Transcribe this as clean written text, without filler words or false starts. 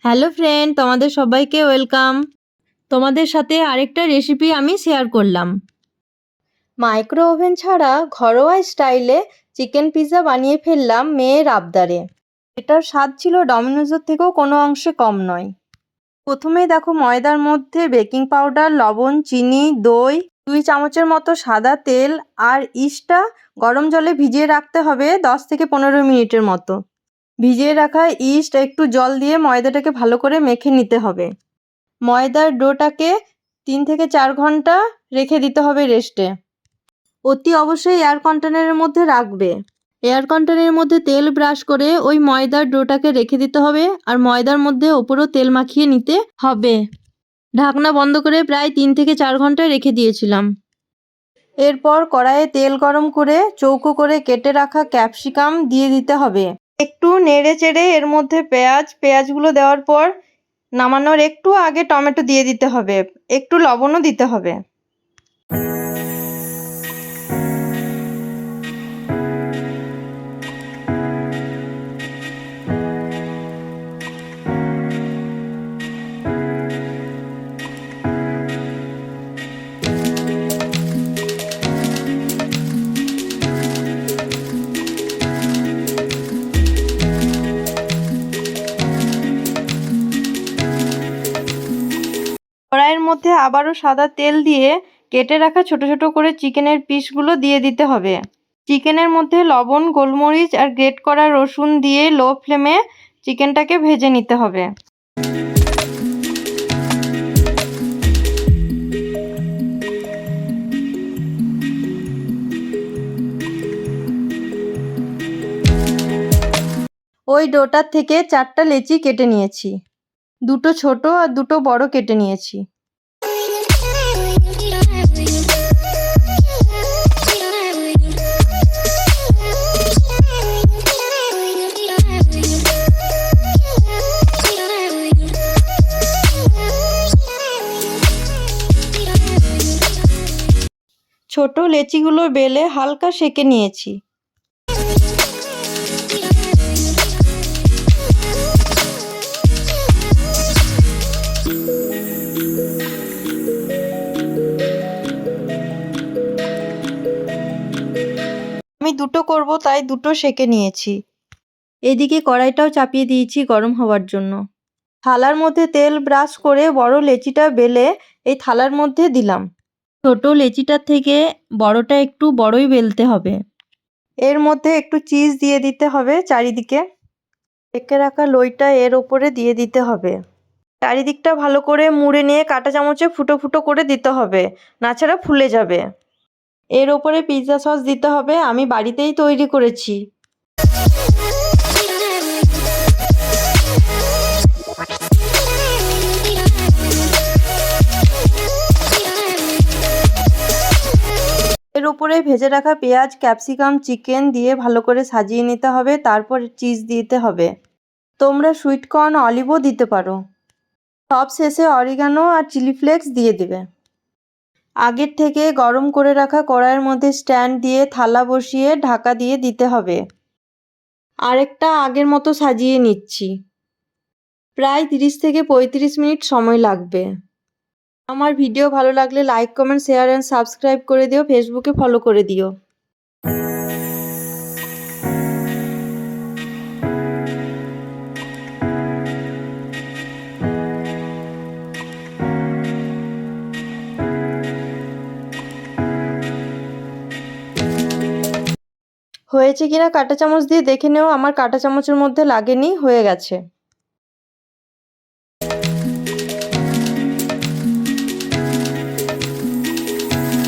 Hello friend, তোমাদের সবাইকে welcome. তোমাদের সাথে আরেকটা রেসিপি আমি শেয়ার করলাম। মাইক্রো ওভেন ছাড়া ঘরোয়া স্টাইলে চিকেন পিৎজা বানিয়ে ফেললাম মেয়ের আবদারে। এটার স্বাদ ছিল ডমিনোজের থেকেও কোনো অংশে কম নয়। প্রথমেই দেখো ময়দার মধ্যে বেকিং পাউডার, লবণ, চিনি, দই, 2 চামচের মতো সাদা তেল আর ইস্টটা গরম জলে ভিজিয়ে রাখতে হবে 10 থেকে 15 মিনিটের মতো। ভিজিয়ে রাখা ইস্ট একটু জল দিয়ে ময়দাটাকে ভালো করে মেখে নিতে হবে। ময়দার ডোটাকে 3 থেকে 4 ঘন্টা রেখে দিতে হবে রেস্টে। অতি অবশ্যই এয়ার কন্টেনারের মধ্যে রাখবে। এয়ার কন্টেনারের মধ্যে তেল ব্রাশ করে ওই ময়দার ডোটাকে রেখে দিতে হবে আর ময়দার মধ্যে ওপরও তেল মাখিয়ে নিতে হবে। ঢাকনা বন্ধ করে প্রায় 3 থেকে 4 ঘন্টা রেখে দিয়েছিলাম। এরপর কড়াইয়ে তেল গরম করে চৌকো করে কেটে রাখা ক্যাপসিকাম দিয়ে দিতে হবে। একটু নেড়ে চেড়ে এর মধ্যে পেঁয়াজগুলো দেওয়ার পর নামানোর একটু আগে টমেটো দিয়ে দিতে হবে, একটু লবণও দিতে হবে। কড়াইয়ের মধ্যে আবারও সাদা তেল দিয়ে কেটে রাখা ছোট ছোট করে চিকেনের পিসগুলো দিয়ে দিতে হবে। চিকেনের মধ্যে লবণ, গোলমরিচ আর গ্রেট করা রসুন দিয়ে লো ফ্লেমে চিকেনটাকে ভেজে নিতে হবে। ওই ডোটার থেকে 4টা লেচি কেটে নিয়েছি, 2টো ছোট আর 2টো বড় কেটে নিয়েছি। ছোট লেচিগুলো বেলে হালকা সেঁকে নিয়েছি। আমি 2টো করব তাই 2টো সেঁকে নিয়েছি। এদিকে কড়াইটাও চাপিয়ে দিয়েছি গরম হওয়ার জন্য। থালার মধ্যে তেল ব্রাশ করে বড় লেচিটা বেলে এই থালার মধ্যে দিলাম। ছোট লেচিটার থেকে বড়টা একটু বড়ই বেলতে হবে। এর মধ্যে একটু চিজ দিয়ে দিতে হবে চারিদিকে। সেঁকে রাখা লইটা এর ওপরে দিয়ে দিতে হবে। চারিদিকটা ভালো করে মুড়ে নিয়ে কাঁটা চামচে ফুটো ফুটো করে দিতে হবে, নাছাড়া ফুলে যাবে। এর ওপরে পিৎজা সস দিতে হবে, আমি বাড়িতেই তৈরি করেছি। এর উপরে ভেজে রাখা পেঁয়াজ, ক্যাপসিকাম, চিকেন দিয়ে ভালো করে সাজিয়ে নিতে হবে, তারপর চিজ দিতে হবে। তোমরা সুইট কর্ন, অলিভও দিতে পারো। সব শেষে অরিগানো আর চিলি ফ্লেক্স দিয়ে দেবে। আগের থেকে গরম করে রাখা কড়াইয়ের মধ্যে স্ট্যান্ড দিয়ে থালা বসিয়ে ঢাকা দিয়ে দিতে হবে। আরেকটা আগের মতো সাজিয়ে নিচ্ছি। প্রায় 30 থেকে 35 মিনিট সময় লাগবে। আমার ভিডিও ভালো লাগলে like, comment, share and subscribe করে দিও। ফেসবুকে ফলো করে দিও। হয়েছে কিনা কাঁটা চামচ দিয়ে দেখে নেও, আমার কাঁটা চামচের মধ্যে লাগেনি, হয়ে গেছে।